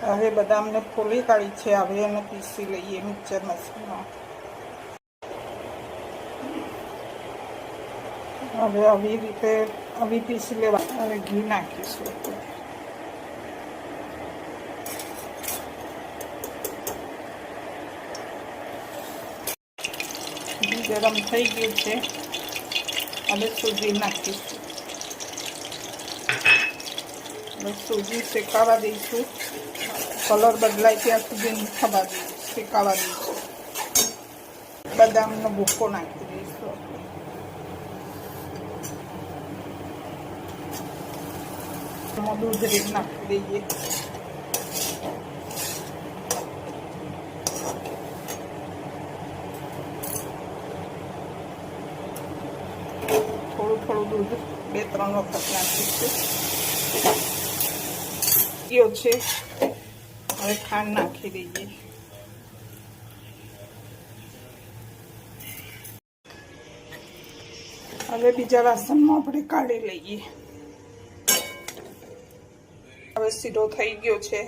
હવે બદામને ફોલી કાઢી છે. હવે એને પીસી લઈએ મિક્સર મશીનમાં. હવે આવી રીતે પીસી લેવા. હવે ઘી નાખીશું. ઘી ગરમ થઈ ગયું છે. હવે સૂજી નાખીશું. હવે સૂજી શેકાવા દઈશું. કલર બદલાય ત્યાં સુધી શેકાવા દઈશું. બદામનો ભૂકો નાખી દઈશું. દૂધ રીત નાખી દઈએ. થોડું દૂધ 2-3 વખત નાખીશું. ગયો છે. હવે ખાંડ નાખી દઈએ. હવે બીજા વાસણમાં આપણે કાઢી લઈએ. હવે શીરો થઈ ગયો છે.